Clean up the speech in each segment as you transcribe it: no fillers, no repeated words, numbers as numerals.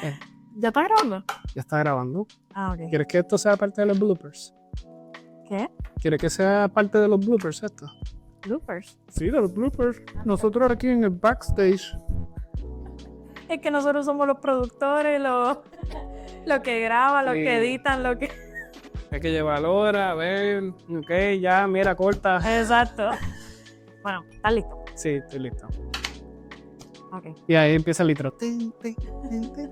Eh, ¿Ya está grabando? ya está grabando. Ah, ok. ¿Quieres que esto sea parte de los bloopers? ¿Qué? ¿Quieres que sea parte de los bloopers esto? Bloopers. Sí, de los bloopers. Nosotros aquí en el backstage. Es que nosotros somos los productores, los que graban, los Sí. que editan, los que... Hay que llevar hora, a ver. Ok, ya, mira, corta. Exacto. Bueno, ¿estás listo? Sí, estoy listo. Ok. Y ahí empieza el litro. Tin, tin, tin, tin.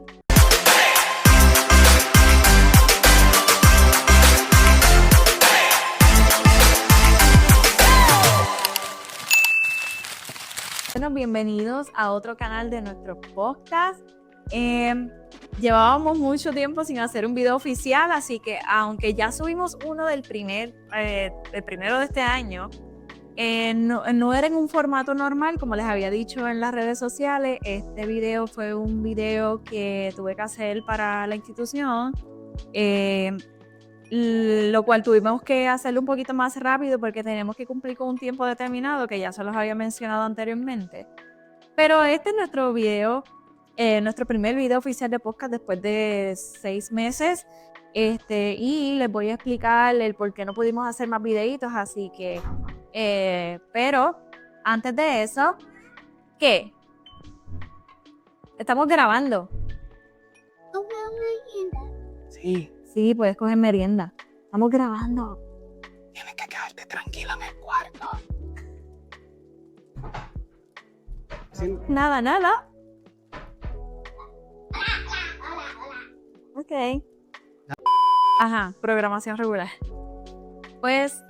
Bueno, bienvenidos a otro canal de nuestro podcast. Llevábamos mucho tiempo sin hacer un video oficial, así que aunque ya subimos uno del primero de este año, no era en un formato normal, como les había dicho en las redes sociales. Este video fue un video que tuve que hacer para la institución, lo cual tuvimos que hacerlo un poquito más rápido porque tenemos que cumplir con un tiempo determinado que ya se los había mencionado anteriormente. Pero este es nuestro video, nuestro primer video oficial de podcast después de 6 meses. Y les voy a explicar el por qué no pudimos hacer más videitos, así que pero antes de eso, ¿qué? Estamos grabando. Sí, Sí, puedes coger merienda. Estamos grabando. tienes que quedarte tranquila en el cuarto. Sí, Nada. Ok. Ajá, programación regular. Pues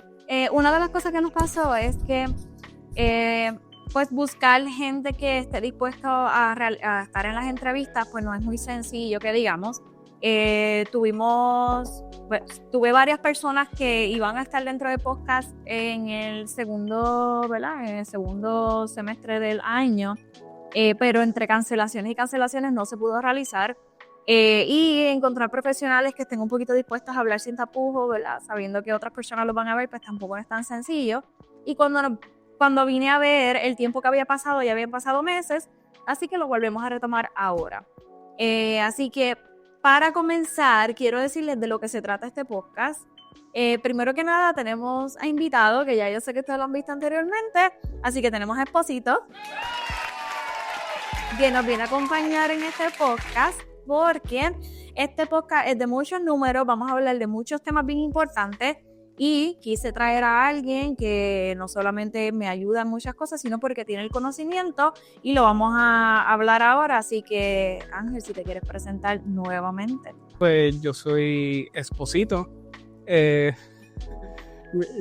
una de las cosas que nos pasó es que pues buscar gente que esté dispuesto a estar en las entrevistas pues no es muy sencillo, que digamos. Tuve varias personas que iban a estar dentro de podcast en el segundo, ¿verdad? En el segundo semestre del año, pero entre cancelaciones y cancelaciones no se pudo realizar. Y encontrar profesionales que estén un poquito dispuestos a hablar sin tapujos, ¿verdad? Sabiendo que otras personas los van a ver, pues tampoco es tan sencillo. Y cuando vine a ver el tiempo que había pasado, ya habían pasado meses, así que lo volvemos a retomar ahora. Así que para comenzar, quiero decirles de lo que se trata este podcast. Primero que nada, tenemos a invitado, que ya yo sé que ustedes lo han visto anteriormente, así que tenemos a Esposito, que nos viene a acompañar en este podcast, porque este podcast es de muchos números, vamos a hablar de muchos temas bien importantes y quise traer a alguien que no solamente me ayuda en muchas cosas, sino porque tiene el conocimiento y lo vamos a hablar ahora. Así que, Ángel, si te quieres presentar nuevamente. pues yo soy Esposito.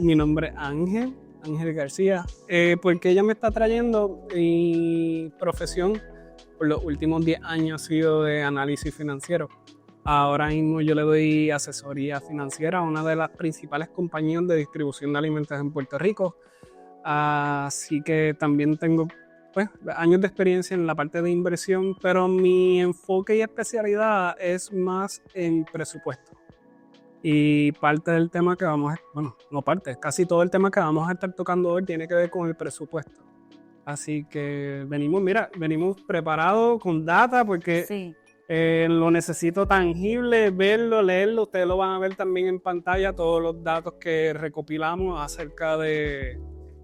Mi nombre es Ángel García. Porque ella me está trayendo, mi profesión por los últimos 10 años ha sido de análisis financiero. Ahora mismo yo le doy asesoría financiera a una de las principales compañías de distribución de alimentos en Puerto Rico. Así que también tengo pues, años de experiencia en la parte de inversión, pero mi enfoque y especialidad es más en presupuesto. Y parte del tema que casi todo el tema que vamos a estar tocando hoy tiene que ver con el presupuesto. Así que venimos preparados con data porque Sí. lo necesito tangible, verlo, leerlo. Ustedes lo van a ver también en pantalla, todos los datos que recopilamos acerca de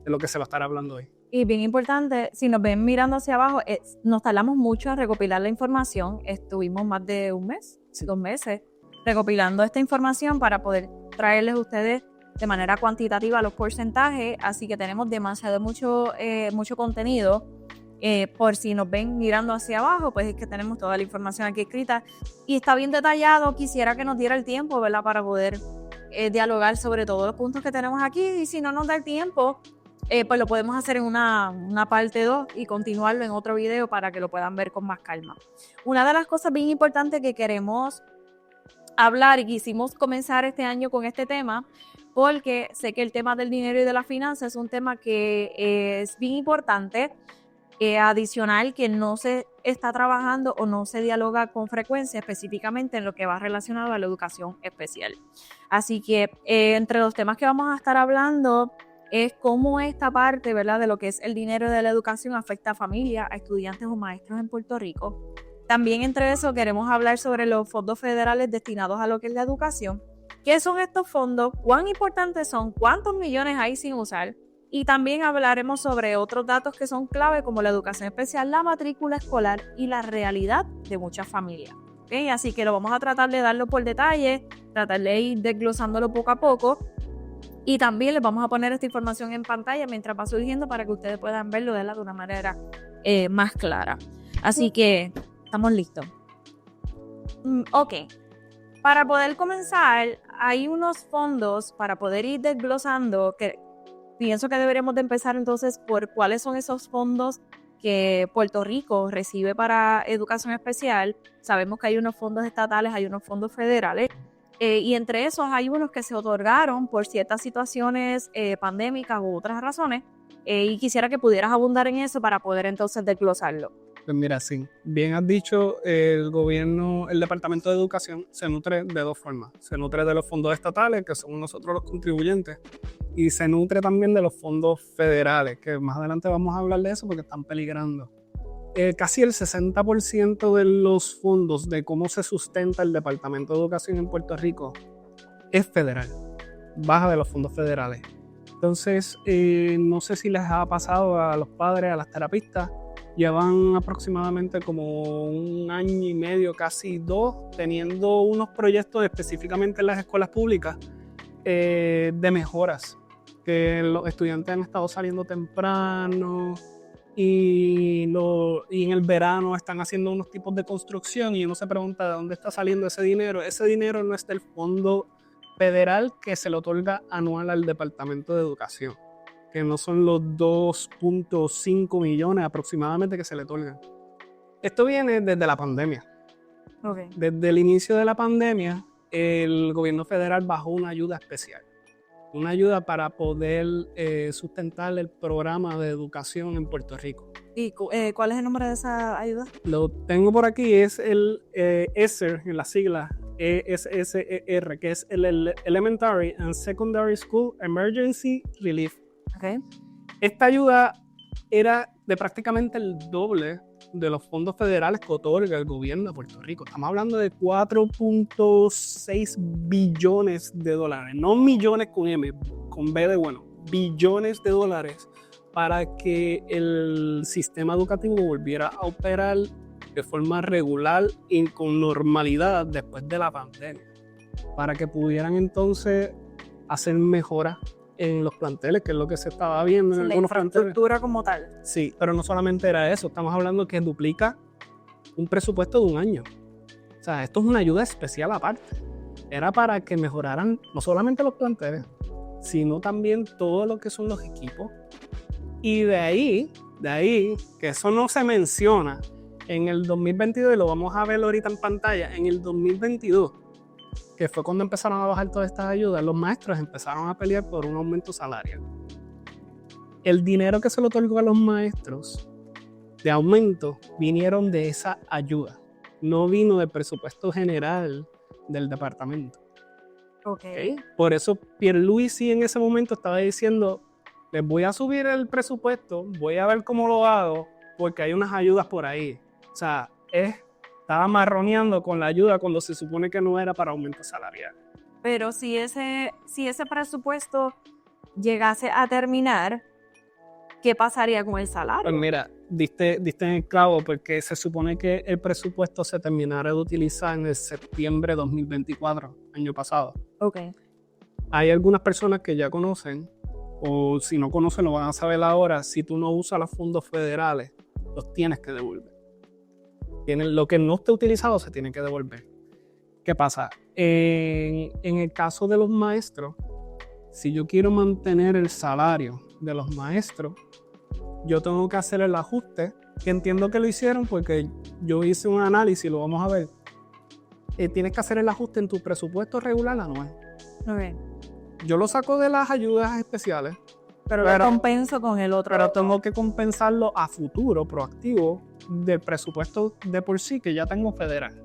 lo que se va a estar hablando hoy. Y bien importante, si nos ven mirando hacia abajo, nos tardamos mucho en recopilar la información. Estuvimos más de un mes, 2 meses, recopilando esta información para poder traerles a ustedes de manera cuantitativa los porcentajes. Así que tenemos mucho contenido. Por si nos ven mirando hacia abajo, pues es que tenemos toda la información aquí escrita y está bien detallado. Quisiera que nos diera el tiempo, ¿verdad? Para poder dialogar sobre todos los puntos que tenemos aquí, y si no nos da el tiempo, pues lo podemos hacer en una parte 2 y continuarlo en otro video para que lo puedan ver con más calma. Una de las cosas bien importantes que queremos hablar y quisimos comenzar este año con este tema, porque sé que el tema del dinero y de las finanzas es un tema que es bien importante, adicional, que no se está trabajando o no se dialoga con frecuencia, específicamente en lo que va relacionado a la educación especial. Así que entre los temas que vamos a estar hablando es cómo esta parte, ¿verdad?, de lo que es el dinero de la educación afecta a familias, a estudiantes o maestros en Puerto Rico. También entre eso queremos hablar sobre los fondos federales destinados a lo que es la educación. ¿Qué son estos fondos? ¿Cuán importantes son? ¿Cuántos millones hay sin usar? Y también hablaremos sobre otros datos que son clave como la educación especial, la matrícula escolar y la realidad de muchas familias. ¿Okay? Así que lo vamos a tratar de darlo por detalle, tratar de ir desglosándolo poco a poco. Y también les vamos a poner esta información en pantalla mientras va surgiendo para que ustedes puedan verlo de una manera más clara. Así que estamos listos. Ok. Para poder comenzar, hay unos fondos para poder ir desglosando que pienso que deberíamos de empezar entonces por cuáles son esos fondos que Puerto Rico recibe para educación especial. Sabemos que hay unos fondos estatales, hay unos fondos federales. Y entre esos hay unos que se otorgaron por ciertas situaciones pandémicas u otras razones, y quisiera que pudieras abundar en eso para poder entonces desglosarlo. Pues mira, sí, bien has dicho, el gobierno, el Departamento de Educación se nutre de dos formas. Se nutre de los fondos estatales, que son nosotros los contribuyentes, y se nutre también de los fondos federales, que más adelante vamos a hablar de eso porque están peligrando. Casi el 60% de los fondos de cómo se sustenta el Departamento de Educación en Puerto Rico es federal, baja de los fondos federales. Entonces, no sé si les ha pasado a los padres, a las terapistas, llevan aproximadamente como 1 año y medio, casi 2, teniendo unos proyectos específicamente en las escuelas públicas de mejoras, que los estudiantes han estado saliendo temprano, y en el verano están haciendo unos tipos de construcción y uno se pregunta de dónde está saliendo ese dinero. Ese dinero no es del fondo federal que se le otorga anual al Departamento de Educación, que no son los 2.5 millones aproximadamente que se le otorgan. Esto viene desde la pandemia. Okay. Desde el inicio de la pandemia, el gobierno federal bajó una ayuda especial. Una ayuda para poder sustentar el programa de educación en Puerto Rico. ¿Y cuál es el nombre de esa ayuda? Lo tengo por aquí, es el ESSER, en la sigla ESSER, que es el Elementary and Secondary School Emergency Relief. Okay. Esta ayuda era de prácticamente el doble de los fondos federales que otorga el gobierno de Puerto Rico. Estamos hablando de 4.6 billones de dólares, no millones con M, con B de bueno, billones de dólares para que el sistema educativo volviera a operar de forma regular y con normalidad después de la pandemia, para que pudieran entonces hacer mejoras en los planteles, que es lo que se estaba viendo en algunos planteles. La infraestructura como tal. Sí, pero no solamente era eso, estamos hablando que duplica un presupuesto de 1 año. O sea, esto es una ayuda especial aparte. Era para que mejoraran no solamente los planteles, sino también todo lo que son los equipos. Y de ahí, que eso no se menciona, en el 2022, y lo vamos a ver ahorita en pantalla, en el 2022, que fue cuando empezaron a bajar todas estas ayudas, los maestros empezaron a pelear por un aumento salarial. El dinero que se le otorgó a los maestros de aumento vinieron de esa ayuda, no vino del presupuesto general del departamento. Okay. Por eso Pierluisi en ese momento estaba diciendo, les voy a subir el presupuesto, voy a ver cómo lo hago, porque hay unas ayudas por ahí. O sea, estaba marroneando con la ayuda cuando se supone que no era para aumento salarial. Pero si ese presupuesto llegase a terminar, ¿qué pasaría con el salario? Pues mira, diste en el clavo, porque se supone que el presupuesto se terminara de utilizar en el septiembre de 2024, año pasado. Okay. Hay algunas personas que ya conocen, o si no conocen lo van a saber ahora, si tú no usas los fondos federales, los tienes que devolver. Lo que no esté utilizado se tiene que devolver. ¿Qué pasa? En el caso de los maestros, si yo quiero mantener el salario de los maestros, yo tengo que hacer el ajuste, que entiendo que lo hicieron porque yo hice un análisis, lo vamos a ver. Tienes que hacer el ajuste en tu presupuesto regular anual. Okay. Yo lo saco de las ayudas especiales, pero lo compenso con el otro. Pero tengo que compensarlo a futuro, proactivo, del presupuesto de por sí que ya tengo federal.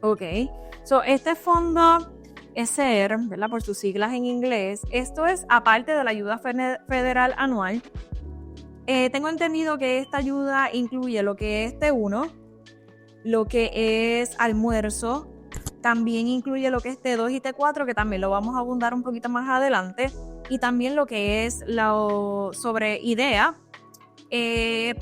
Ok. So, este fondo ESSER, ¿verdad? Por sus siglas en inglés, esto es aparte de la ayuda federal anual. Tengo entendido que esta ayuda incluye lo que es T1, lo que es almuerzo, también incluye lo que es T2 y T4, que también lo vamos a abundar un poquito más adelante, y también lo que es sobre IDEA,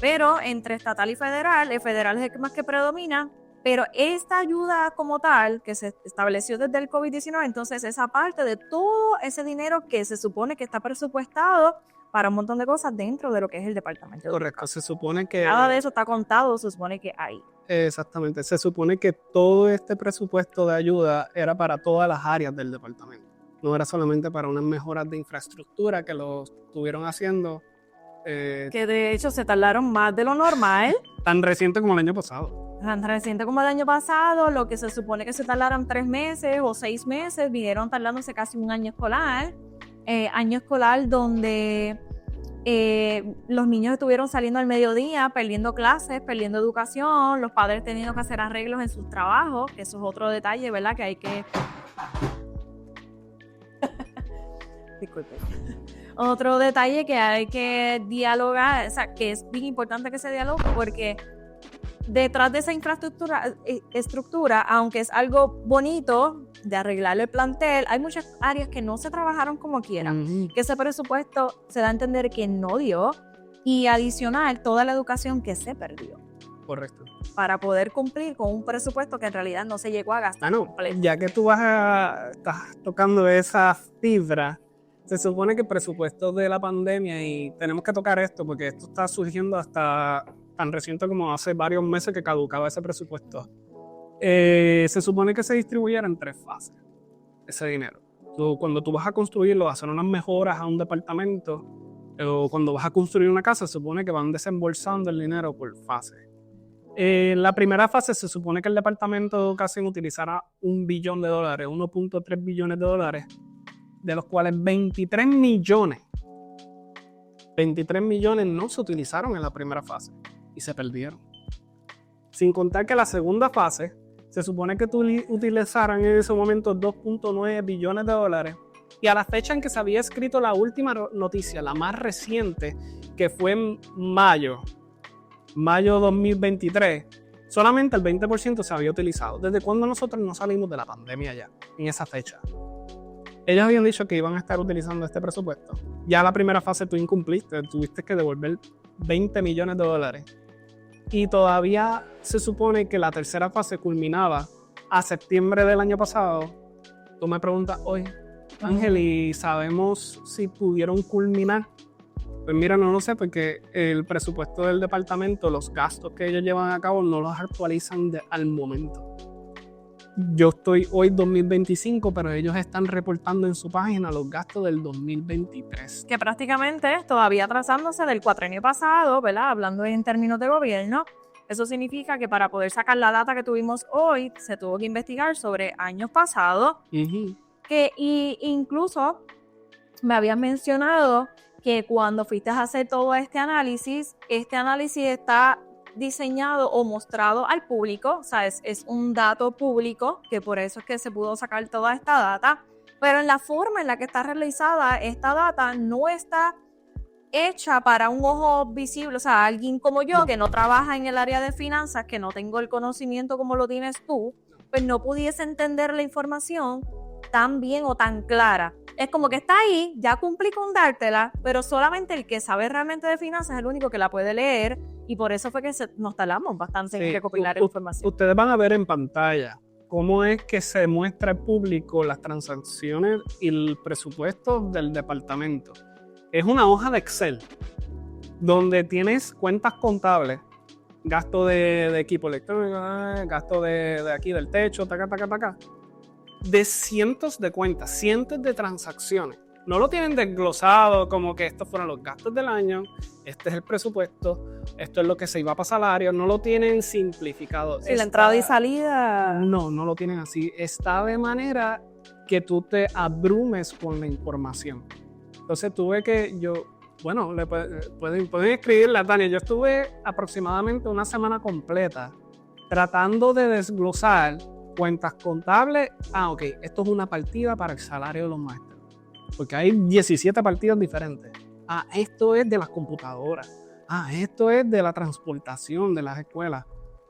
pero entre estatal y federal, el federal es el que más que predomina, pero esta ayuda como tal, que se estableció desde el COVID-19, entonces esa parte de todo ese dinero que se supone que está presupuestado para un montón de cosas dentro de lo que es el departamento. Correcto, se supone que... Nada de eso está contado, se supone que hay. Exactamente, se supone que todo este presupuesto de ayuda era para todas las áreas del departamento. No era solamente para unas mejoras de infraestructura que lo estuvieron haciendo. Que de hecho se tardaron más de lo normal. Tan reciente como el año pasado. Tan reciente como el año pasado, lo que se supone que se tardaron 3 meses o 6 meses, vinieron tardándose casi un año escolar. Año escolar donde los niños estuvieron saliendo al mediodía, perdiendo clases, perdiendo educación, los padres teniendo que hacer arreglos en sus trabajos, que eso es otro detalle, ¿verdad? Que hay que... Disculpe. Otro detalle que hay que dialogar, o sea, que es bien importante que se dialogue, porque detrás de esa estructura, aunque es algo bonito de arreglar el plantel, hay muchas áreas que no se trabajaron como quieran, que ese presupuesto se da a entender que no dio, y adicional toda la educación que se perdió. Correcto. Para poder cumplir con un presupuesto que en realidad no se llegó a gastar. Ya que tú estás tocando esa fibra, se supone que el presupuesto de la pandemia, y tenemos que tocar esto porque esto está surgiendo hasta tan reciente como hace varios meses que caducaba ese presupuesto. Se supone que se distribuyera en 3 fases ese dinero. Cuando tú vas a construirlo, hacer unas mejoras a un departamento, o cuando vas a construir una casa, se supone que van desembolsando el dinero por fases. En la primera fase se supone que el departamento de educación utilizará $1 billón, 1.3 billones de dólares, de los cuales 23 millones no se utilizaron en la primera fase y se perdieron. Sin contar que la segunda fase se supone que utilizaran en ese momento 2.9 billones de dólares, y a la fecha en que se había escrito la última noticia, la más reciente, que fue en mayo 2023, solamente el 20% se había utilizado. ¿Desde cuando nosotros no salimos de la pandemia ya? En esa fecha. Ellos habían dicho que iban a estar utilizando este presupuesto. Ya la primera fase tú incumpliste, tuviste que devolver 20 millones de dólares. Y todavía se supone que la tercera fase culminaba a septiembre del año pasado. Tú me preguntas hoy, Ángel, ¿y sabemos si pudieron culminar? Pues mira, no lo sé, porque el presupuesto del departamento, los gastos que ellos llevan a cabo, no los actualizan al momento. Yo estoy hoy 2025, pero ellos están reportando en su página los gastos del 2023. Que prácticamente todavía trazándose del cuatrenio pasado, ¿verdad? Hablando en términos de gobierno. Eso significa que para poder sacar la data que tuvimos hoy, se tuvo que investigar sobre años pasados. Que incluso me habían mencionado que cuando fuiste a hacer todo este análisis está diseñado o mostrado al público, o sea, es un dato público, que por eso es que se pudo sacar toda esta data, pero en la forma en la que está realizada esta data no está hecha para un ojo visible, o sea, alguien como yo que no trabaja en el área de finanzas, que no tengo el conocimiento como lo tienes tú, pues no pudiese entender la información tan bien o tan clara. Es como que está ahí, ya cumplí con dártela, pero solamente el que sabe realmente de finanzas es el único que la puede leer, y por eso fue que nos tardamos bastante en recopilar la información. Ustedes van a ver en pantalla cómo es que se muestra al público las transacciones y el presupuesto del departamento. Es una hoja de Excel donde tienes cuentas contables, gasto de equipo electrónico, gasto de aquí del techo, taca, de cientos de cuentas, cientos de transacciones. No lo tienen desglosado como que estos fueron los gastos del año, este es el presupuesto, esto es lo que se iba para salario, no lo tienen simplificado. Sí, la entrada y salida. No lo tienen así. Está de manera que tú te abrumes con la información. Entonces tuve que pueden escribirle a Tania, yo estuve aproximadamente una semana completa tratando de desglosar cuentas contables. Esto es una partida para el salario de los maestros, porque hay 17 partidas diferentes. Esto es de las computadoras. Esto es de la transportación de las escuelas.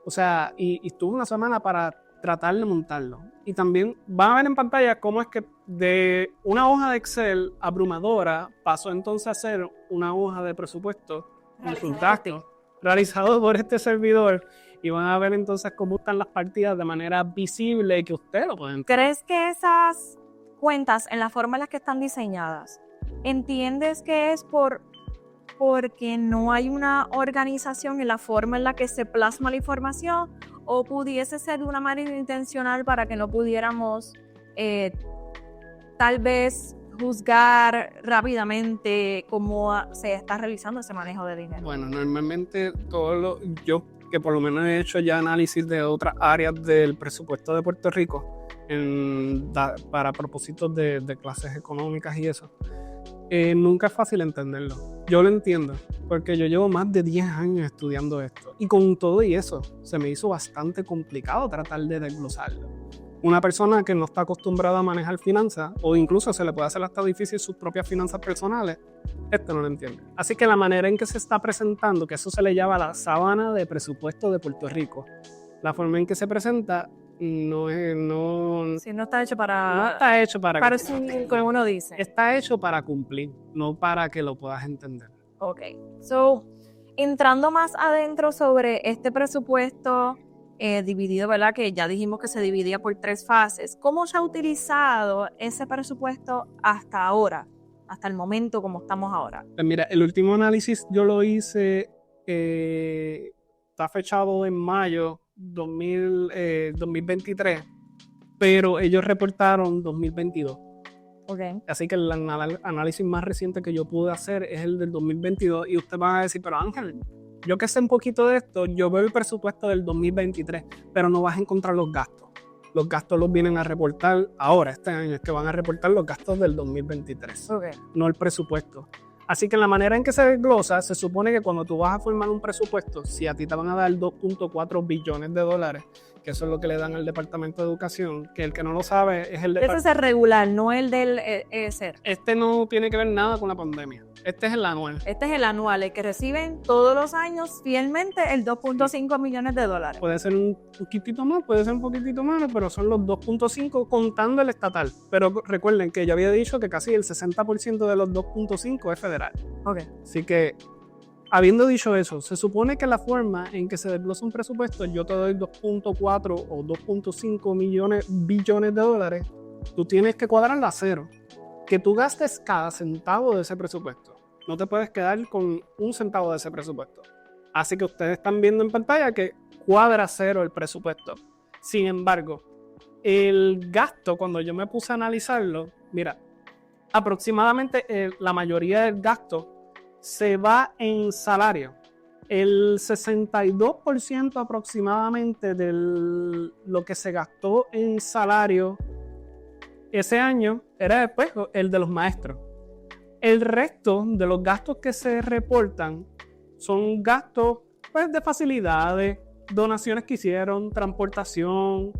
O sea, y tuve una semana para tratar de montarlo. Y también van a ver en pantalla cómo es que de una hoja de Excel abrumadora pasó entonces a ser una hoja de presupuesto con sus gastos realizado por este servidor. Y van a ver entonces cómo están las partidas de manera visible y que usted lo puede entender. ¿Crees que esas cuentas, en la forma en la que están diseñadas, entiendes que es porque no hay una organización en la forma en la que se plasma la información, o pudiese ser de una manera intencional para que no pudiéramos tal vez juzgar rápidamente cómo se está realizando ese manejo de dinero? Bueno, normalmente yo que por lo menos he hecho ya análisis de otras áreas del presupuesto de Puerto Rico para propósitos de clases económicas y eso, nunca es fácil entenderlo. Yo lo entiendo, porque yo llevo más de 10 años estudiando esto. Y con todo y eso, se me hizo bastante complicado tratar de desglosarlo. Una persona que no está acostumbrada a manejar finanzas, o incluso se le puede hacer hasta difícil sus propias finanzas personales, no lo entiende. Así que la manera en que se está presentando, que eso se le llama la sábana de presupuesto de Puerto Rico, la forma en que se presenta no está hecho para... No está hecho para sí, como uno dice. Está hecho para cumplir, no para que lo puedas entender. Ok. So, entrando más adentro sobre este presupuesto dividido, ¿verdad? Que ya dijimos que se dividía por 3 fases. ¿Cómo se ha utilizado ese presupuesto hasta ahora? Hasta el momento como estamos ahora. Pues mira, el último análisis yo lo hice, está fechado en mayo 2023, pero ellos reportaron 2022. Okay. Así que el análisis más reciente que yo pude hacer es el del 2022, y usted va a decir, pero Ángel, yo que sé un poquito de esto, yo veo el presupuesto del 2023, pero no vas a encontrar los gastos. Los gastos los vienen a reportar ahora, este año, es que van a reportar los gastos del 2023, no el presupuesto. Así que en la manera en que se desglosa, se supone que cuando tú vas a formar un presupuesto, si a ti te van a dar 2.4 billones de dólares, que eso es lo que le dan al Departamento de Educación, que el que no lo sabe es el departamento. Ese es el regular, no el del ESER. Este no tiene que ver nada con la pandemia. Este es el anual. Este es el anual, el que reciben todos los años fielmente el 2.5 millones de dólares. Puede ser un poquitito más, puede ser un poquitito menos, pero son los 2.5 contando el estatal. Pero recuerden que yo había dicho que casi el 60% de los 2.5 es federal. Okay. Así que, habiendo dicho eso, se supone que la forma en que se desglosa un presupuesto, yo te doy 2.4 o 2.5 billones de dólares, tú tienes que cuadrarla a cero. Que tú gastes cada centavo de ese presupuesto. No te puedes quedar con un centavo de ese presupuesto. Así que ustedes están viendo en pantalla que cuadra cero el presupuesto. Sin embargo, el gasto, cuando yo me puse a analizarlo, mira, aproximadamente la mayoría del gasto se va en salario. El 62% aproximadamente de lo que se gastó en salario ese año era después el de los maestros. El resto de los gastos que se reportan son gastos pues, de facilidades, donaciones que hicieron, transportación,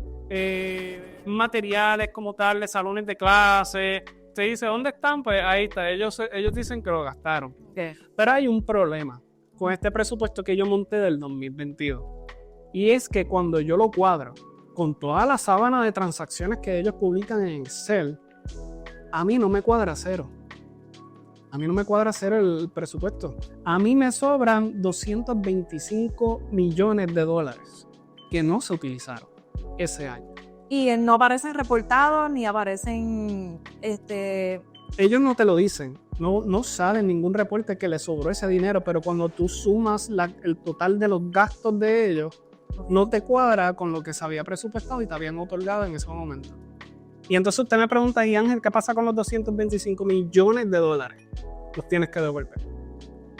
materiales como tal, de salones de clase. Se dice, ¿dónde están? Pues ahí está, ellos dicen que lo gastaron. Okay. Pero hay un problema con este presupuesto que yo monté del 2022. Y es que cuando yo lo cuadro con toda la sábana de transacciones que ellos publican en Excel, a mí no me cuadra cero. A mí no me cuadra cero el presupuesto. A mí me sobran 225 millones de dólares que no se utilizaron ese año. Y no aparecen reportados ni aparecen... Ellos no te lo dicen. No sale en ningún reporte que les sobró ese dinero, pero cuando tú sumas el total de los gastos de ellos, no te cuadra con lo que se había presupuestado y te habían otorgado en ese momento. Y entonces usted me pregunta, y Ángel, ¿qué pasa con los 225 millones de dólares? Los tienes que devolver.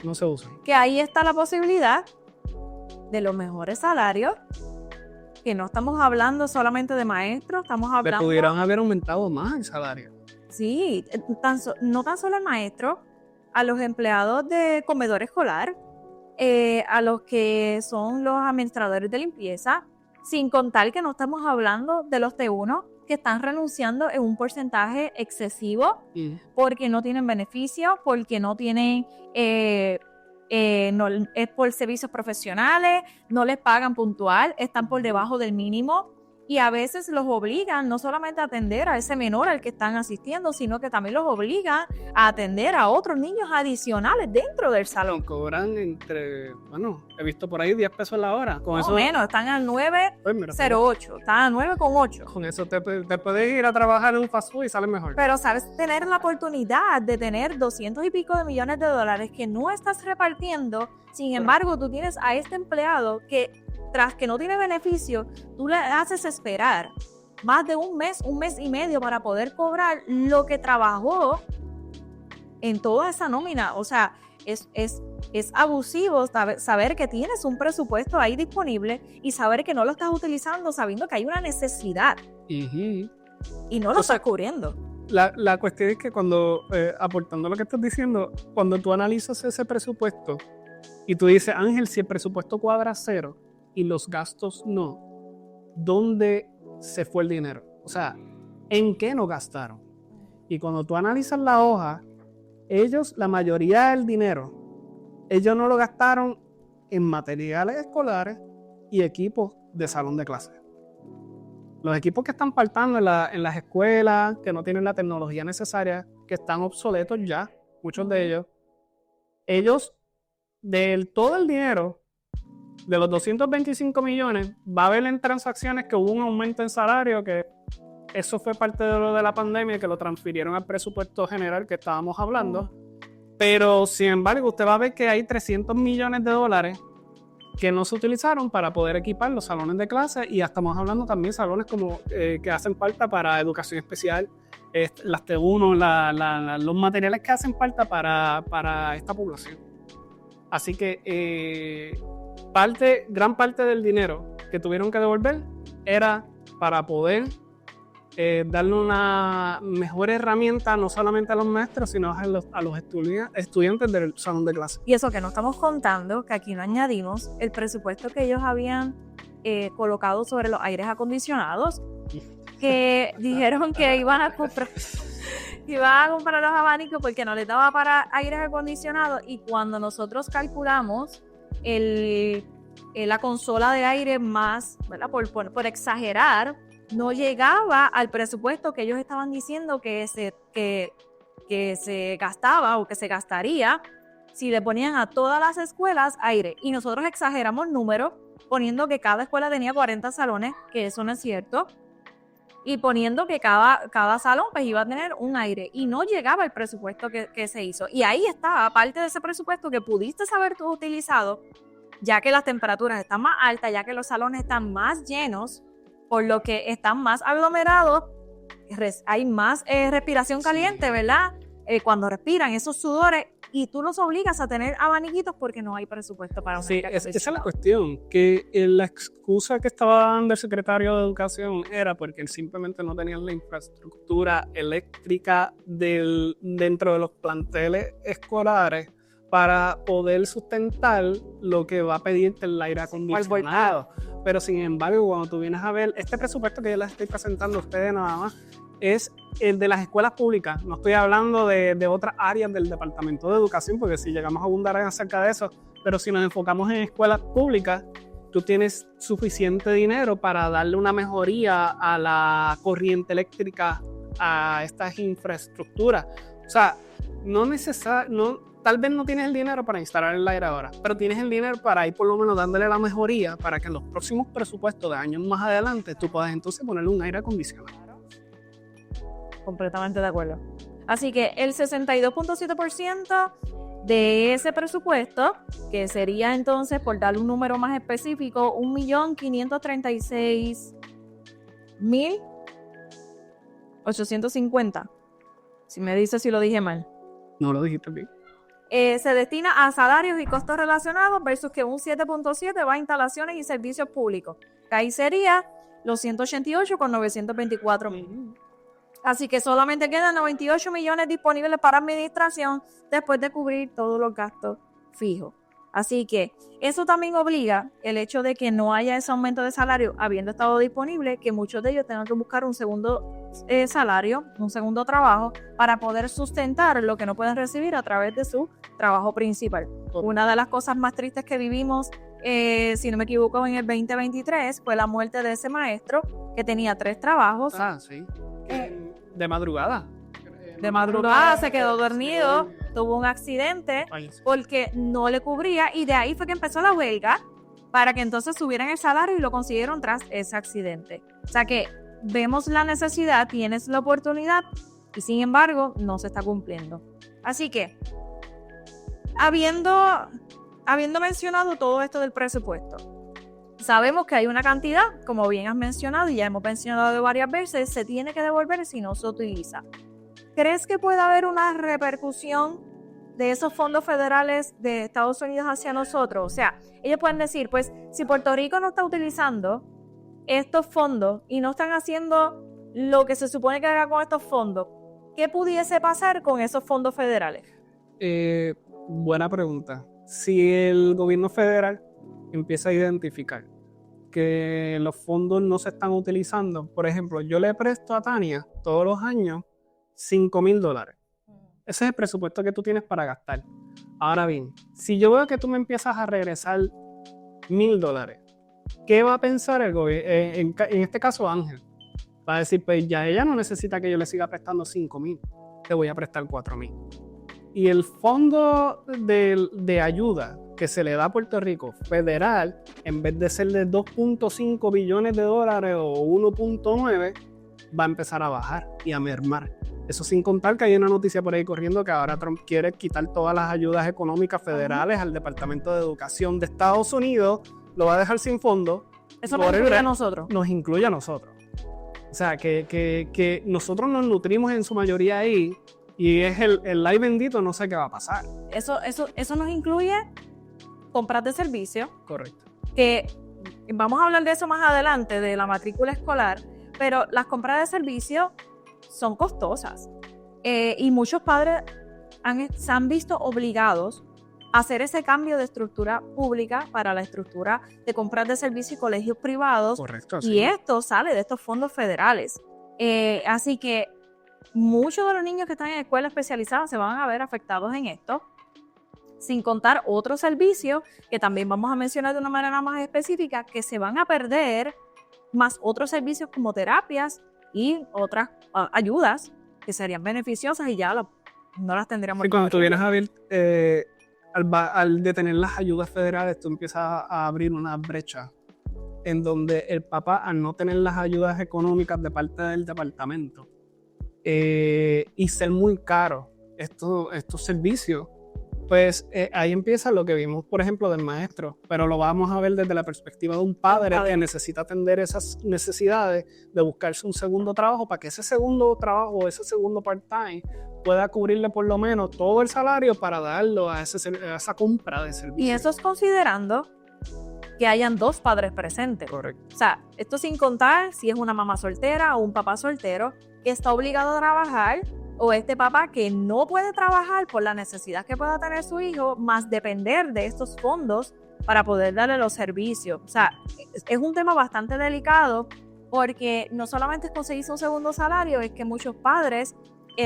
No se usan. Que ahí está la posibilidad de los mejores salarios, que no estamos hablando solamente de maestros, estamos hablando... Le pudieran haber aumentado más el salario. Sí, no tan solo al maestro, a los empleados de comedor escolar, a los que son los administradores de limpieza, sin contar que no estamos hablando de los T1 que están renunciando en un porcentaje excesivo porque no tienen beneficio, porque no tienen no es por servicios profesionales, no les pagan puntual, están por debajo del mínimo y a veces los obligan no solamente a atender a ese menor al que están asistiendo, sino que también los obligan a atender a otros niños adicionales dentro del salón. Cobran entre, he visto por ahí 10 pesos la hora. Con Más eso, o menos, están al 9.08, están al 9.8. Con eso te puedes ir a trabajar en un fast food y sale mejor. Pero sabes, tener la oportunidad de tener 200 y pico de millones de dólares que no estás repartiendo, sin embargo, tú tienes a este empleado que tras que no tiene beneficio, tú le haces esperar más de un mes y medio para poder cobrar lo que trabajó en toda esa nómina. O sea, es abusivo saber que tienes un presupuesto ahí disponible y saber que no lo estás utilizando sabiendo que hay una necesidad y no lo estás cubriendo. La cuestión es que cuando, aportando lo que estás diciendo, cuando tú analizas ese presupuesto y tú dices, Ángel, si el presupuesto cuadra cero y los gastos no, ¿dónde se fue el dinero? O sea, ¿en qué no gastaron? Y cuando tú analizas la hoja, ellos, la mayoría del dinero, ellos no lo gastaron en materiales escolares y equipos de salón de clase. Los equipos que están faltando en las escuelas, que no tienen la tecnología necesaria, que están obsoletos ya, muchos de ellos, todo el dinero, de los 225 millones, va a haber en transacciones que hubo un aumento en salario, que eso fue parte de lo de la pandemia, que lo transfirieron al presupuesto general que estábamos hablando. Pero, sin embargo, usted va a ver que hay 300 millones de dólares que no se utilizaron para poder equipar los salones de clase y ya estamos hablando también de salones como que hacen falta para educación especial, las T1, los materiales que hacen falta para esta población. Así que gran parte del dinero que tuvieron que devolver era para poder darle una mejor herramienta no solamente a los maestros, sino a los estudiantes del salón de clase. Y eso que no estamos contando, que aquí no añadimos el presupuesto que ellos habían colocado sobre los aires acondicionados, que dijeron que iban a comprar los abanicos porque no les daba para aires acondicionados, y cuando nosotros calculamos la consola de aire más, ¿verdad? Por exagerar, no llegaba al presupuesto que ellos estaban diciendo que se gastaba o que se gastaría si le ponían a todas las escuelas aire. Y nosotros exageramos números poniendo que cada escuela tenía 40 salones, que eso no es cierto, y poniendo que cada salón pues iba a tener un aire, y no llegaba el presupuesto que se hizo. Y ahí estaba parte de ese presupuesto que pudiste haber tú utilizado, ya que las temperaturas están más altas, ya que los salones están más llenos, por lo que están más aglomerados, hay más respiración caliente, ¿verdad? Cuando respiran esos sudores, y tú los obligas a tener abaniquitos porque no hay presupuesto para un aire acondicionado. Esa es la cuestión, que la excusa que estaba dando el secretario de Educación era porque él simplemente no tenía la infraestructura eléctrica dentro de los planteles escolares para poder sustentar lo que va a pedirte el aire acondicionado. Pero sin embargo, cuando tú vienes a ver este presupuesto que yo les estoy presentando a ustedes nada más, es el de las escuelas públicas. No estoy hablando de otras áreas del Departamento de Educación, porque si llegamos a abundar acerca de eso, pero si nos enfocamos en escuelas públicas, tú tienes suficiente dinero para darle una mejoría a la corriente eléctrica, a estas infraestructuras. O sea, tal vez no tienes el dinero para instalar el aire ahora, pero tienes el dinero para ir por lo menos dándole la mejoría para que en los próximos presupuestos de años más adelante tú puedas entonces ponerle un aire acondicionado. Completamente de acuerdo. Así que el 62.7% de ese presupuesto, que sería entonces, por darle un número más específico, 1.536.850. Si me dices si lo dije mal. No lo dijiste bien. Se destina a salarios y costos relacionados versus que un 7.7 va a instalaciones y servicios públicos. Que ahí sería los 188.924 mil. Así que solamente quedan 98 millones disponibles para administración después de cubrir todos los gastos fijos. Así que eso también obliga el hecho de que no haya ese aumento de salario habiendo estado disponible, que muchos de ellos tengan que buscar un segundo salario, un segundo trabajo, para poder sustentar lo que no pueden recibir a través de su trabajo principal. Una de las cosas más tristes que vivimos, si no me equivoco, en el 2023 fue la muerte de ese maestro que tenía 3 trabajos. Sí. De madrugada. De madrugada se quedó dormido, tuvo un accidente porque no le cubría y de ahí fue que empezó la huelga para que entonces subieran el salario y lo consiguieron tras ese accidente. O sea que vemos la necesidad, tienes la oportunidad y sin embargo no se está cumpliendo. Así que, habiendo mencionado todo esto del presupuesto, sabemos que hay una cantidad, como bien has mencionado y ya hemos mencionado varias veces, se tiene que devolver si no se utiliza. ¿Crees que puede haber una repercusión de esos fondos federales de Estados Unidos hacia nosotros? O sea, ellos pueden decir, pues, si Puerto Rico no está utilizando estos fondos y no están haciendo lo que se supone que haga con estos fondos, ¿qué pudiese pasar con esos fondos federales? Buena pregunta. Si el gobierno federal empieza a identificar que los fondos no se están utilizando, por ejemplo, yo le presto a Tania todos los años $5,000. Ese es el presupuesto que tú tienes para gastar. Ahora bien, si yo veo que tú me empiezas a regresar $1,000, ¿qué va a pensar el gobierno? En este caso, Ángel va a decir, pues ya ella no necesita que yo le siga prestando $5,000, te voy a prestar $4,000. Y el fondo de ayuda que se le da a Puerto Rico federal, en vez de ser de $2.5 billones o 1.9, va a empezar a bajar y a mermar. Eso sin contar que hay una noticia por ahí corriendo que ahora Trump quiere quitar todas las ayudas económicas federales al Departamento de Educación de Estados Unidos, lo va a dejar sin fondo. Eso nos incluye a nosotros. Nos incluye a nosotros. O sea, que nosotros nos nutrimos en su mayoría ahí y es el ay bendito, no sé qué va a pasar. Eso nos incluye compras de servicio. Correcto. Que vamos a hablar de eso más adelante, de la matrícula escolar, pero las compras de servicio son costosas y muchos padres se han visto obligados a hacer ese cambio de estructura pública para la estructura de compras de servicios y colegios privados. Correcto, y sí. esto sale de estos fondos federales. Así que muchos de los niños que están en escuelas especializadas se van a ver afectados en esto, sin contar otros servicios que también vamos a mencionar de una manera más específica, que se van a perder, más otros servicios como terapias y otras ayudas que serían beneficiosas y ya no las tendríamos. Y cuando tú vienes a ver, al detener las ayudas federales, tú empiezas a abrir una brecha en donde el papá, al no tener las ayudas económicas de parte del departamento y ser muy caro estos servicios, pues ahí empieza lo que vimos, por ejemplo, del maestro, pero lo vamos a ver desde la perspectiva de un padre que necesita atender esas necesidades de buscarse un segundo trabajo para que ese segundo trabajo o ese segundo part-time pueda cubrirle por lo menos todo el salario para darlo a esa compra de servicios. Y eso es considerando que hayan 2 padres presentes. Correcto. O sea, esto sin contar si es una mamá soltera o un papá soltero que está obligado a trabajar, o este papá que no puede trabajar por la necesidad que pueda tener su hijo, más depender de estos fondos para poder darle los servicios. O sea, es un tema bastante delicado porque no solamente es conseguirse un segundo salario, es que muchos padres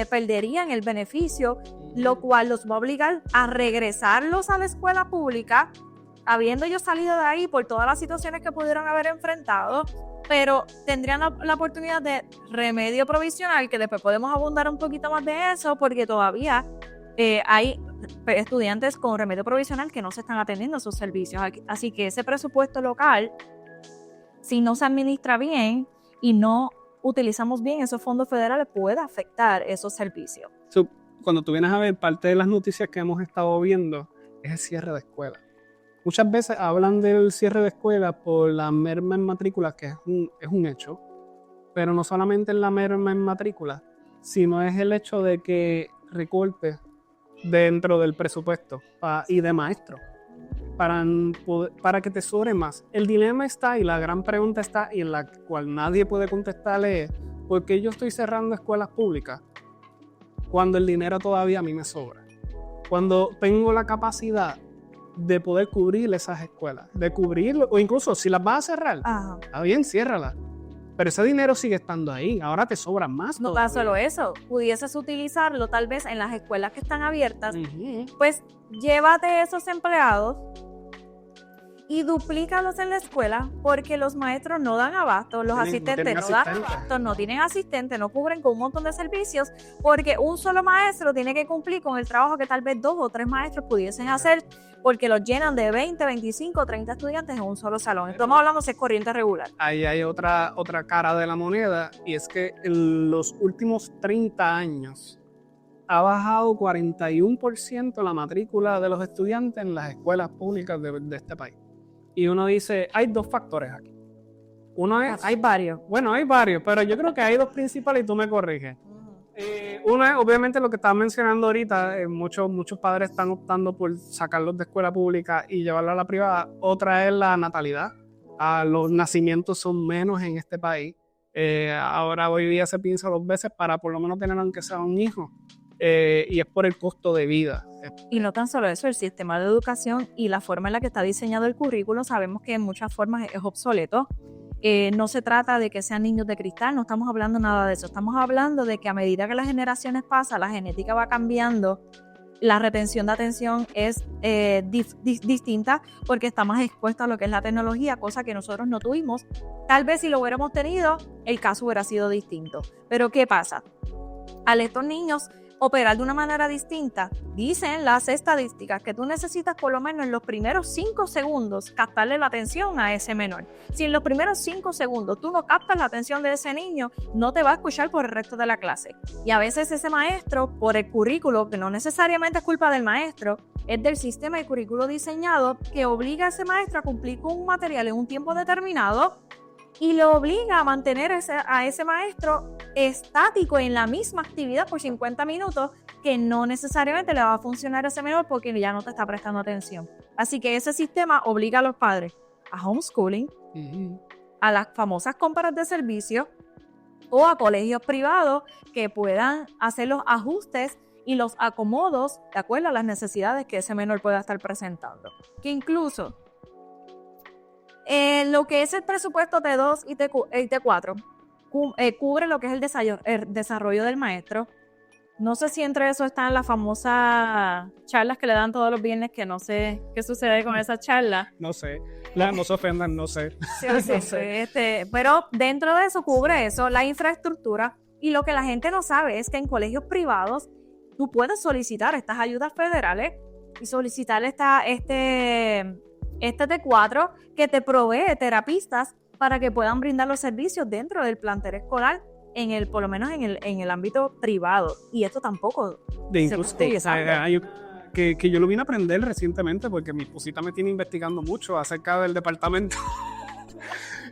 perderían el beneficio, lo cual los va a obligar a regresarlos a la escuela pública, habiendo ellos salido de ahí por todas las situaciones que pudieron haber enfrentado, pero tendrían la oportunidad de remedio provisional, que después podemos abundar un poquito más de eso, porque todavía hay estudiantes con remedio provisional que no se están atendiendo a esos servicios. Así que ese presupuesto local, si no se administra bien y no utilizamos bien esos fondos federales, puede afectar esos servicios. Cuando tú vienes a ver, parte de las noticias que hemos estado viendo es el cierre de escuelas. Muchas veces hablan del cierre de escuelas por la merma en matrículas, que es un hecho, pero no solamente en la merma en matrículas, sino es el hecho de que recortes dentro del presupuesto y de maestros para que te sobre más. El dilema está y la gran pregunta está, y en la cual nadie puede contestarle, es ¿por qué yo estoy cerrando escuelas públicas cuando el dinero todavía a mí me sobra? Cuando tengo la capacidad de poder cubrir esas escuelas, de cubrirlo, o incluso si las vas a cerrar, está bien, ciérralas, pero ese dinero sigue estando ahí, ahora te sobra más. No tan solo eso, pudieses utilizarlo tal vez en las escuelas que están abiertas, Uh-huh. pues llévate esos empleados y duplícalos en la escuela porque los maestros no dan abasto, los asistentes no dan abasto, no tienen asistentes, no cubren con un montón de servicios porque un solo maestro tiene que cumplir con el trabajo que tal vez 2 o 3 maestros pudiesen hacer porque los llenan de 20, 25, 30 estudiantes en un solo salón. Estamos hablando si es corriente regular. Ahí hay otra cara de la moneda y es que en los últimos 30 años ha bajado 41% la matrícula de los estudiantes en las escuelas públicas de este país. Y uno dice, hay 2 factores aquí. Uno es... Hay varios. Bueno, hay varios, pero yo creo que hay 2 principales y tú me corriges. Uno es, obviamente, lo que estabas mencionando ahorita, muchos padres están optando por sacarlos de escuela pública y llevarlos a la privada. Otra es la natalidad. Los nacimientos son menos en este país. Ahora hoy día se piensa 2 veces para por lo menos tener aunque sea un hijo. Y es por el costo de vida. Y no tan solo eso, el sistema de educación y la forma en la que está diseñado el currículo, sabemos que en muchas formas es obsoleto. No se trata de que sean niños de cristal, no estamos hablando nada de eso. Estamos hablando de que a medida que las generaciones pasan, la genética va cambiando, la retención de atención es distinta porque está más expuesta a lo que es la tecnología, cosa que nosotros no tuvimos. Tal vez si lo hubiéramos tenido, el caso hubiera sido distinto. Pero ¿qué pasa? Al estos niños operar de una manera distinta, dicen las estadísticas que tú necesitas por lo menos en los primeros 5 segundos captarle la atención a ese menor. Si en los primeros 5 segundos tú no captas la atención de ese niño, no te va a escuchar por el resto de la clase. Y a veces ese maestro, por el currículo, que no necesariamente es culpa del maestro, es del sistema de currículo diseñado que obliga a ese maestro a cumplir con un material en un tiempo determinado y lo obliga a mantener a ese maestro estático en la misma actividad por 50 minutos que no necesariamente le va a funcionar a ese menor porque ya no te está prestando atención. Así que ese sistema obliga a los padres a homeschooling, a las famosas compras de servicios o a colegios privados que puedan hacer los ajustes y los acomodos de acuerdo a las necesidades que ese menor pueda estar presentando. Que incluso lo que es el presupuesto T2 y T4 cubre lo que es el desarrollo del maestro. No sé si entre eso están las famosas charlas que le dan todos los viernes, que no sé qué sucede con esas charlas. No sé, no se ofendan, no sé. Sí, no sé. Pero dentro de eso cubre eso, la infraestructura, y lo que la gente no sabe es que en colegios privados tú puedes solicitar estas ayudas federales y solicitar este T4 que te provee terapistas para que puedan brindar los servicios dentro del plantel escolar, por lo menos en el ámbito privado. Y esto tampoco incluso, que yo lo vine a aprender recientemente porque mi esposita me tiene investigando mucho acerca del departamento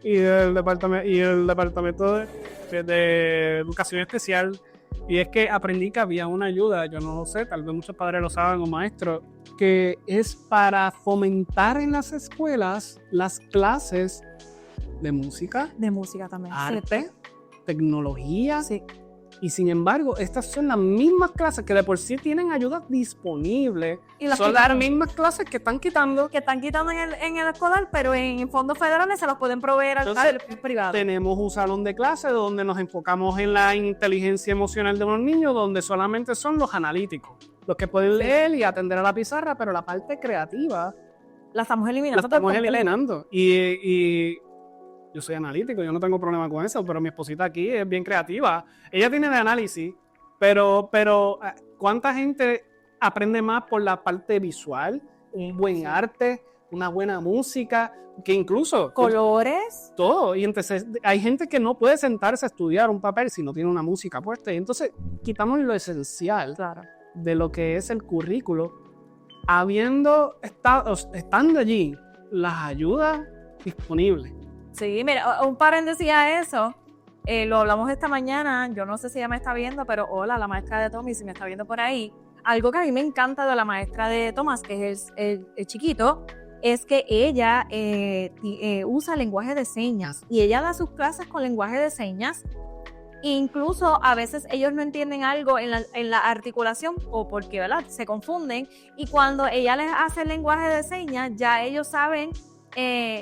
y el departamento de educación especial. Y es que aprendí que había una ayuda, yo no lo sé, tal vez muchos padres lo saben o maestros, que es para fomentar en las escuelas las clases de música. De música también. Arte, tecnología. Sí. Y sin embargo, estas son las mismas clases que de por sí tienen ayuda disponible. Y son las mismas clases que están quitando. Que están quitando en el escolar, pero en fondos federales se los pueden proveer al privado. Tenemos un salón de clase donde nos enfocamos en la inteligencia emocional de unos niños, donde solamente son los analíticos, los que pueden leer y atender a la pizarra, pero la parte creativa la estamos eliminando. Y yo soy analítico, yo no tengo problema con eso, pero mi esposita aquí es bien creativa. Ella tiene de análisis, pero ¿cuánta gente aprende más por la parte visual? Un buen arte, una buena música, que incluso... colores. Todo. Y entonces hay gente que no puede sentarse a estudiar un papel si no tiene una música puesta. Y entonces quitamos lo esencial de lo que es el currículo, estando allí las ayudas disponibles. Sí, mira, un paréntesis a eso, lo hablamos esta mañana, yo no sé si ella me está viendo, pero hola, la maestra de Tommy, si me está viendo por ahí. Algo que a mí me encanta de la maestra de Tomás, que es el chiquito, es que ella usa lenguaje de señas y ella da sus clases con lenguaje de señas. Incluso a veces ellos no entienden algo en la articulación o porque, ¿verdad?, se confunden, y cuando ella les hace el lenguaje de señas, ya ellos saben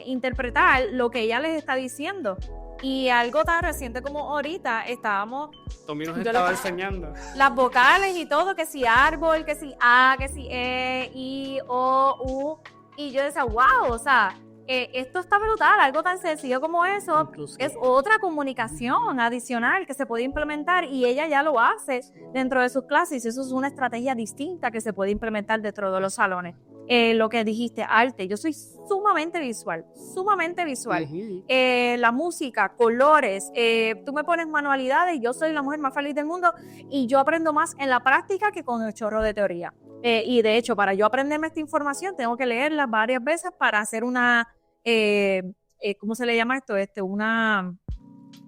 interpretar lo que ella les está diciendo. Y algo tan reciente como ahorita estábamos... Tommy nos estaba enseñando. Las vocales y todo, que si árbol, que si A, que si E, I, O, U. Y yo decía, wow, o sea, esto está brutal, algo tan sencillo como eso. Es otra comunicación adicional que se puede implementar y ella ya lo hace dentro de sus clases. Eso es una estrategia distinta que se puede implementar dentro de los salones. Lo que dijiste, arte, yo soy sumamente visual. Uh-huh. La música, colores, tú me pones manualidades y yo soy la mujer más feliz del mundo y yo aprendo más en la práctica que con el chorro de teoría. Y de hecho, para yo aprenderme esta información, tengo que leerla varias veces para hacer una, ¿cómo se le llama esto? Una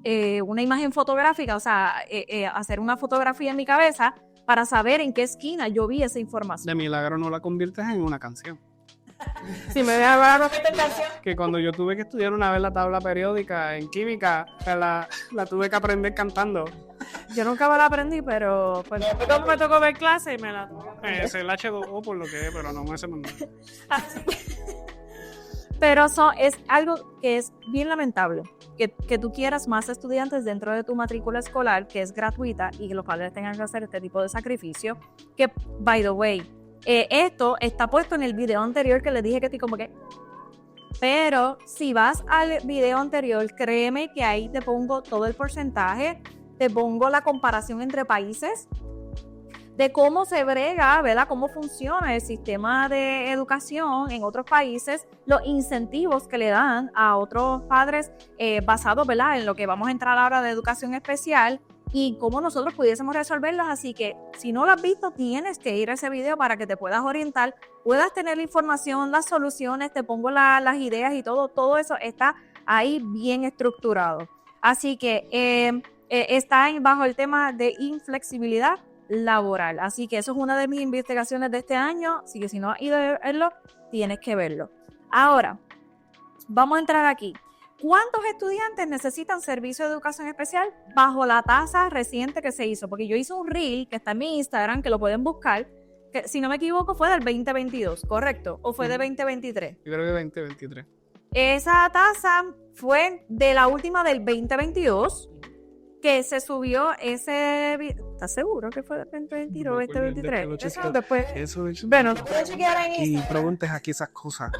imagen fotográfica, o sea, hacer una fotografía en mi cabeza para saber en qué esquina yo vi esa información. De milagro no la conviertes en una canción. Si me dejas hablar una canción. Que cuando yo tuve que estudiar una vez la tabla periódica en química, la tuve que aprender cantando. Yo nunca me la aprendí, pero pues después me tocó ver clase y me la... Es el H2O por lo que es, pero no me sé mandar. Pero eso es algo que es bien lamentable, que tú quieras más estudiantes dentro de tu matrícula escolar, que es gratuita, y que los padres tengan que hacer este tipo de sacrificio, que, by the way, esto está puesto en el video anterior que les dije que estoy como que... Pero si vas al video anterior, créeme que ahí te pongo todo el porcentaje, te pongo la comparación entre países, de cómo se brega, ¿verdad? Cómo funciona el sistema de educación en otros países, los incentivos que le dan a otros padres basados, ¿verdad? En lo que vamos a entrar ahora de educación especial y cómo nosotros pudiésemos resolverlas. Así que si no lo has visto, tienes que ir a ese video para que te puedas orientar, puedas tener la información, las soluciones, te pongo las ideas y todo eso está ahí bien estructurado. Así que está bajo el tema de inflexibilidad laboral. Así que eso es una de mis investigaciones de este año. Así que si no has ido a verlo, tienes que verlo. Ahora, vamos a entrar aquí. ¿Cuántos estudiantes necesitan servicio de educación especial bajo la tasa reciente que se hizo? Porque yo hice un reel que está en mi Instagram, que lo pueden buscar, que si no me equivoco fue del 2022, ¿correcto? ¿O fue de 2023? Yo creo que 2023. Esa tasa fue de la última del 2022, que se subió ese... ¿Estás seguro que fue del 2022 o 2023? Eso después... Bueno, y preguntes aquí esas cosas.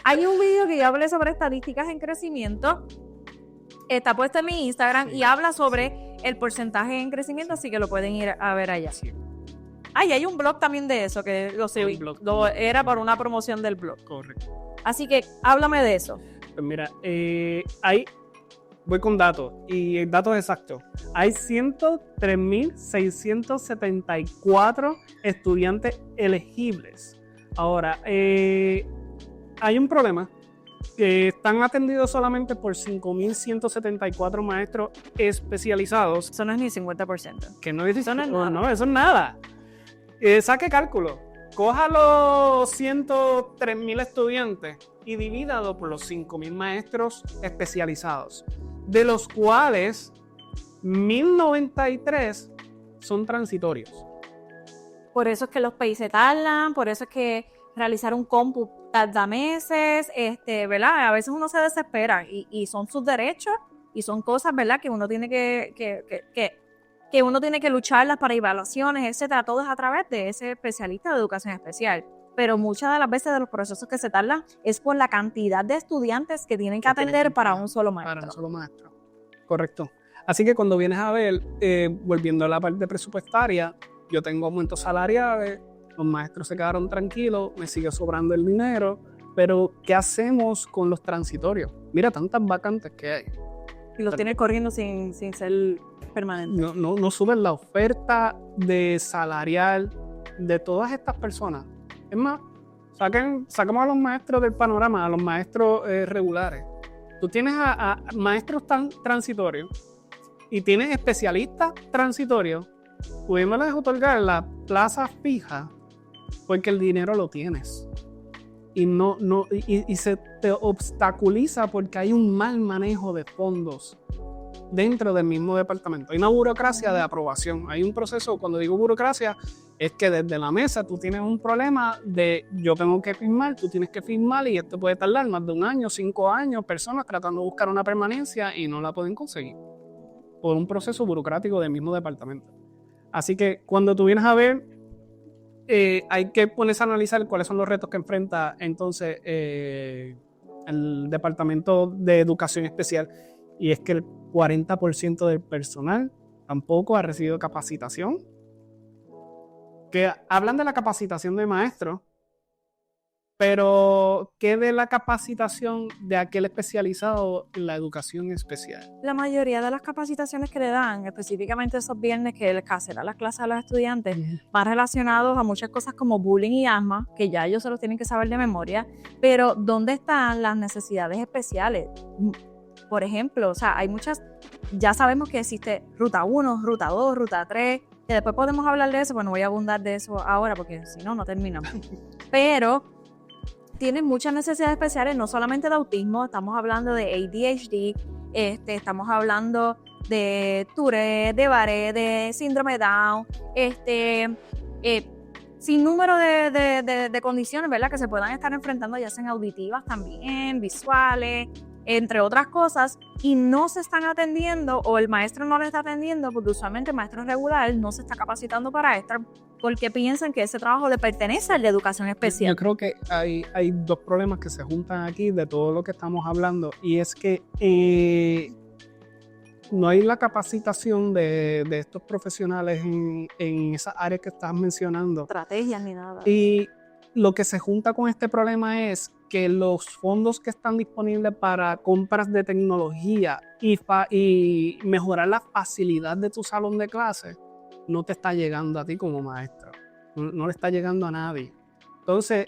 Hay un video que yo hablé sobre estadísticas en crecimiento. Está puesto en mi Instagram y habla sobre el porcentaje en crecimiento, así que lo pueden ir a ver allá. Sí. Y hay un blog también de eso, que lo sé, era por una promoción del blog. Correcto. Así que háblame de eso. Pues mira, voy con datos y datos exactos. Hay 103.674 estudiantes elegibles. Ahora, hay un problema. Están atendidos solamente por 5.174 maestros especializados. Eso no es ni 50%. Que no es eso es nada. Saque cálculo. Coja los 103.000 estudiantes y divídalo por los 5.000 maestros especializados, de los cuales 1.093 son transitorios. Por eso es que los países tardan, por eso es que realizar un cómputo tarda meses, ¿verdad? A veces uno se desespera y son sus derechos y son cosas, ¿verdad? Que uno tiene que uno tiene que lucharlas para evaluaciones, etcétera, todo es a través de ese especialista de educación especial. Pero muchas de las veces de los procesos que se tardan es por la cantidad de estudiantes que tienen que atender para un solo maestro. Para un solo maestro. Correcto. Así que cuando vienes a ver, volviendo a la parte presupuestaria, yo tengo aumentos salariales, los maestros se quedaron tranquilos, me sigue sobrando el dinero, pero ¿qué hacemos con los transitorios? Mira, tantas vacantes que hay. Y los tienes corriendo sin ser permanentes. No suben la oferta de salarial de todas estas personas. Es más, sacamos a los maestros del panorama, a los maestros regulares. Tú tienes a maestros transitorios y tienes especialistas transitorios. Pudimos otorgar la plaza fija porque el dinero lo tienes. Y se te obstaculiza porque hay un mal manejo de fondos. dentro del mismo departamento. Hay una burocracia de aprobación. Hay un proceso, cuando digo burocracia, es que desde la mesa tú tienes un problema de yo tengo que firmar, tú tienes que firmar y esto puede tardar más de 1 año, 5 años, personas tratando de buscar una permanencia y no la pueden conseguir por un proceso burocrático del mismo departamento. Así que cuando tú vienes a ver, hay que ponerse a analizar cuáles son los retos que enfrenta entonces el Departamento de Educación Especial, y es que el 40% del personal tampoco ha recibido capacitación. Que hablan de la capacitación de maestros, pero ¿qué de la capacitación de aquel especializado en la educación especial? La mayoría de las capacitaciones que le dan, específicamente esos viernes que les hacen las clases a los estudiantes, van relacionados a muchas cosas como bullying y asma, que ya ellos se los tienen que saber de memoria, pero ¿dónde están las necesidades especiales? Por ejemplo, o sea, hay muchas, ya sabemos que existe ruta 1, ruta 2, ruta 3, que después podemos hablar de eso, pues no voy a abundar de eso ahora porque si no, no terminamos. Pero tienen muchas necesidades especiales, no solamente de autismo, estamos hablando de ADHD, estamos hablando de Tourette, de Barrett, de síndrome Down, sin número de condiciones, ¿verdad? Que se puedan estar enfrentando, ya sean auditivas también, visuales, entre otras cosas, y no se están atendiendo, o el maestro no le está atendiendo, porque usualmente el maestro regular no se está capacitando para esto, porque piensan que ese trabajo le pertenece al de educación especial. Yo creo que hay dos problemas que se juntan aquí de todo lo que estamos hablando, y es que no hay la capacitación de estos profesionales en esas áreas que estás mencionando. Estrategias ni nada. Y lo que se junta con este problema es que los fondos que están disponibles para compras de tecnología y mejorar la facilidad de tu salón de clase no te está llegando a ti como maestro. No le está llegando a nadie. Entonces,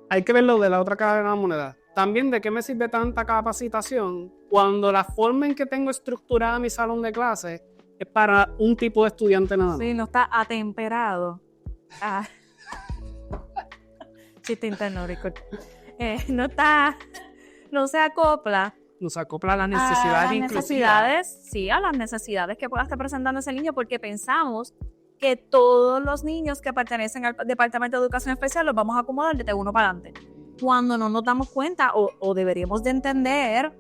hay que verlo de la otra cara de la moneda. También, ¿de qué me sirve tanta capacitación cuando la forma en que tengo estructurada mi salón de clase es para un tipo de estudiante nada más? Sí, no está atemperado. Chiste interno, disculpe. No se acopla. Nos acopla a las necesidades inclusivas. Sí, a las necesidades que pueda estar presentando ese niño, porque pensamos que todos los niños que pertenecen al Departamento de Educación Especial los vamos a acomodar de uno para adelante. Cuando no nos damos cuenta, o deberíamos de entender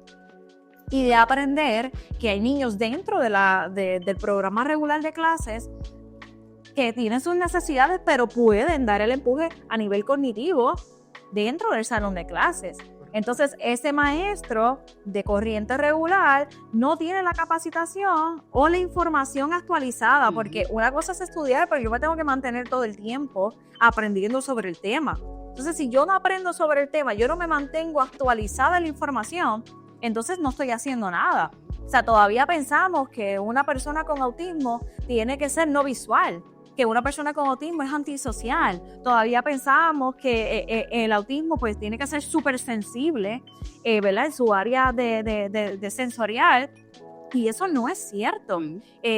y de aprender que hay niños dentro del programa regular de clases que tienen sus necesidades, pero pueden dar el empuje a nivel cognitivo dentro del salón de clases. Entonces, ese maestro de corriente regular no tiene la capacitación o la información actualizada, porque una cosa es estudiar, pero yo me tengo que mantener todo el tiempo aprendiendo sobre el tema. Entonces, si yo no aprendo sobre el tema, yo no me mantengo actualizada en la información, entonces no estoy haciendo nada. O sea, todavía pensamos que una persona con autismo tiene que ser no visual, que una persona con autismo es antisocial. Todavía pensamos que el autismo pues tiene que ser súper sensible, ¿verdad? En su área de sensorial, y eso no es cierto.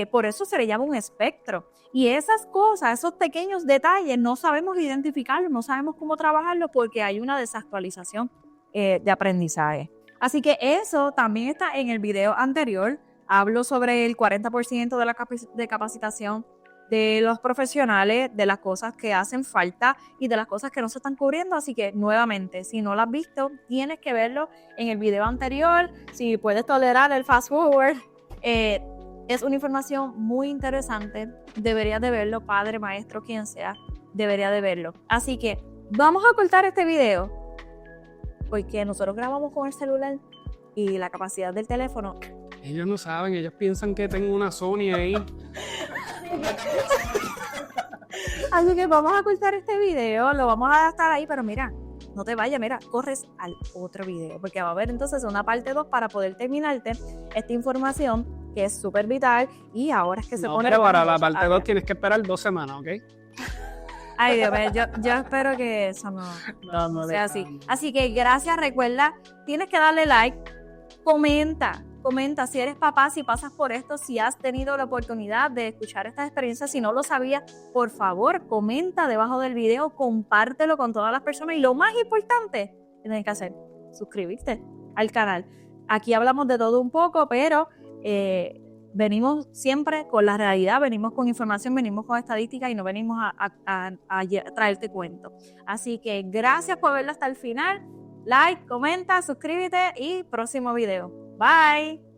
Por eso se le llama un espectro. Y esas cosas, esos pequeños detalles, no sabemos identificarlos, no sabemos cómo trabajarlos porque hay una desactualización de aprendizaje. Así que eso también está en el video anterior. Hablo sobre el 40% de capacitación de los profesionales, de las cosas que hacen falta y de las cosas que no se están cubriendo. Así que nuevamente, si no lo has visto, tienes que verlo en el video anterior. Si puedes tolerar el fast forward, es una información muy interesante. Deberías de verlo, padre, maestro, quien sea, debería de verlo. Así que vamos a cortar este video porque nosotros grabamos con el celular y la capacidad del teléfono. Ellos no saben, ellos piensan que tengo una Sony ahí. Así que vamos a cortar este video, lo vamos a adaptar ahí, pero mira, no te vayas, mira, corres al otro video, porque va a haber entonces una parte 2 para poder terminarte esta información que es súper vital, y ahora es que se pone... Pero para la parte 2 tienes que esperar 2 semanas, ¿ok? Ay, Dios mío, yo espero que eso no sea así. Así que gracias, recuerda, tienes que darle like, comenta si eres papá, si pasas por esto, si has tenido la oportunidad de escuchar estas experiencias, si no lo sabías, por favor, comenta debajo del video, compártelo con todas las personas, y lo más importante que tienes que hacer, suscribirte al canal. Aquí hablamos de todo un poco, pero venimos siempre con la realidad, venimos con información, venimos con estadística y no venimos a traerte cuento. Así que gracias por verlo hasta el final. Like, comenta, suscríbete y próximo video. Bye.